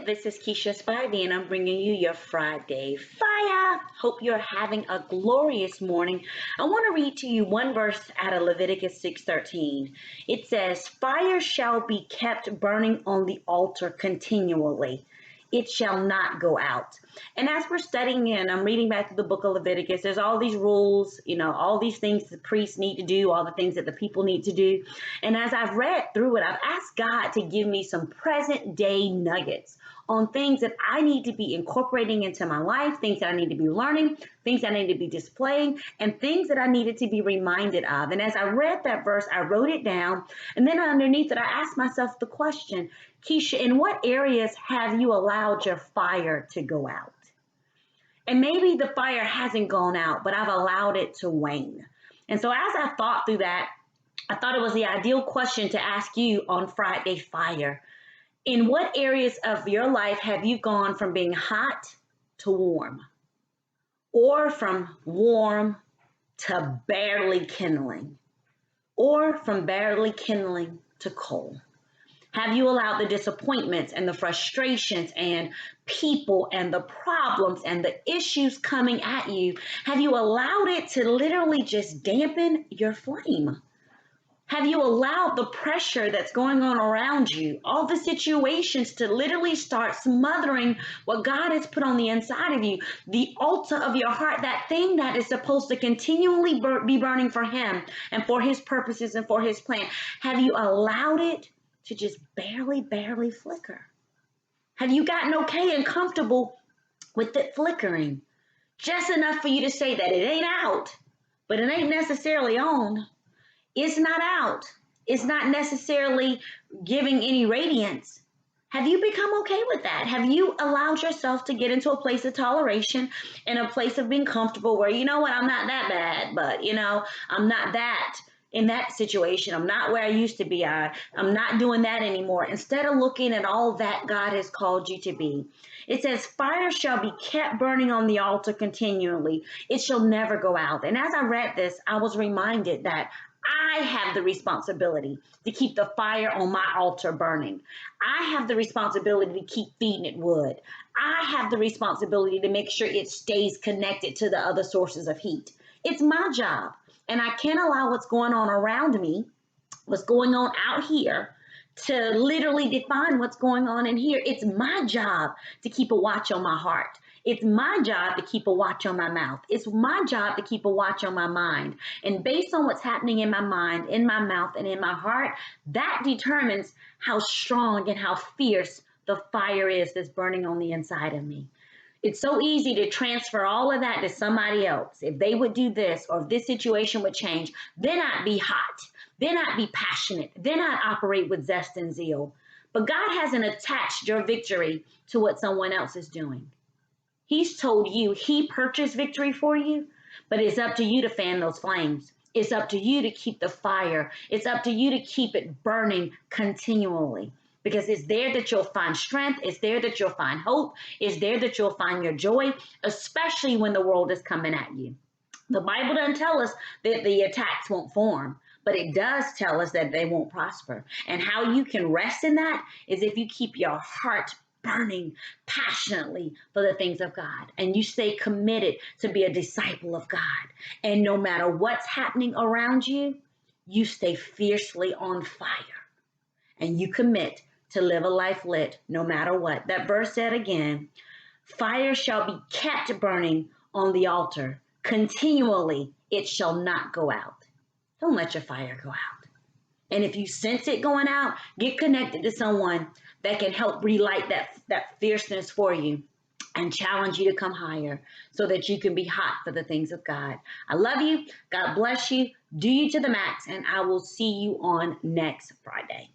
This is Keisha Spivey, and I'm bringing you your Friday Fire. Hope you're having a glorious morning. I want to read to you one verse out of Leviticus 6:13. It says, "Fire shall be kept burning on the altar continually. It shall not go out." And as we're studying in, I'm reading back to the book of Leviticus. There's all these rules, all these things the priests need to do, all the things that the people need to do. And as I've read through it, I've asked God to give me some present day nuggets on things that I need to be incorporating into my life, things that I need to be learning, things I need to be displaying, and things that I needed to be reminded of. And as I read that verse, I wrote it down. And then underneath it, I asked myself the question, Keisha, in what areas have you allowed your fire to go out? And maybe the fire hasn't gone out, but I've allowed it to wane. And so as I thought through that, I thought it was the ideal question to ask you on Friday Fire. In what areas of your life have you gone from being hot to warm? Or from warm to barely kindling? Or from barely kindling to coal? Have you allowed the disappointments and the frustrations and people and the problems and the issues coming at you, have you allowed it to literally just dampen your flame? Have you allowed the pressure that's going on around you, all the situations to literally start smothering what God has put on the inside of you, the altar of your heart, that thing that is supposed to continually be burning for Him and for His purposes and for His plan? Have you allowed it to just barely flicker? Have you gotten okay and comfortable with it flickering? Just enough for you to say that it ain't out, but it ain't necessarily on. It's not out. It's not necessarily giving any radiance. Have you become okay with that? Have you allowed yourself to get into a place of toleration and a place of being comfortable where, you know what, I'm not that bad, but, I'm not that in that situation. I'm not where I used to be. I'm not doing that anymore. Instead of looking at all that God has called you to be. It says, fire shall be kept burning on the altar continually. It shall never go out. And as I read this, I was reminded that I have the responsibility to keep the fire on my altar burning. I have the responsibility to keep feeding it wood. I have the responsibility to make sure it stays connected to the other sources of heat. It's my job. And I can't allow what's going on around me, what's going on out here, to literally define what's going on in here. It's my job to keep a watch on my heart. It's my job to keep a watch on my mouth. It's my job to keep a watch on my mind. And based on what's happening in my mind, in my mouth, and in my heart, that determines how strong and how fierce the fire is that's burning on the inside of me. It's so easy to transfer all of that to somebody else. If they would do this, or if this situation would change, then I'd be hot. Then I'd be passionate. Then I'd operate with zest and zeal. But God hasn't attached your victory to what someone else is doing. He's told you He purchased victory for you, but it's up to you to fan those flames. It's up to you to keep the fire. It's up to you to keep it burning continually. Because it's there that you'll find strength. It's there that you'll find hope. It's there that you'll find your joy, especially when the world is coming at you. The Bible doesn't tell us that the attacks won't form, but it does tell us that they won't prosper. And how you can rest in that is if you keep your heart burning passionately for the things of God, and you stay committed to be a disciple of God. And no matter what's happening around you, you stay fiercely on fire, and you commit to live a life lit no matter what. That verse said again, fire shall be kept burning on the altar continually. It shall not go out. Don't let your fire go out. And if you sense it going out, get connected to someone that can help relight that fierceness for you and challenge you to come higher so that you can be hot for the things of God. I love you. God bless you. Do you to the max. And I will see you on next Friday.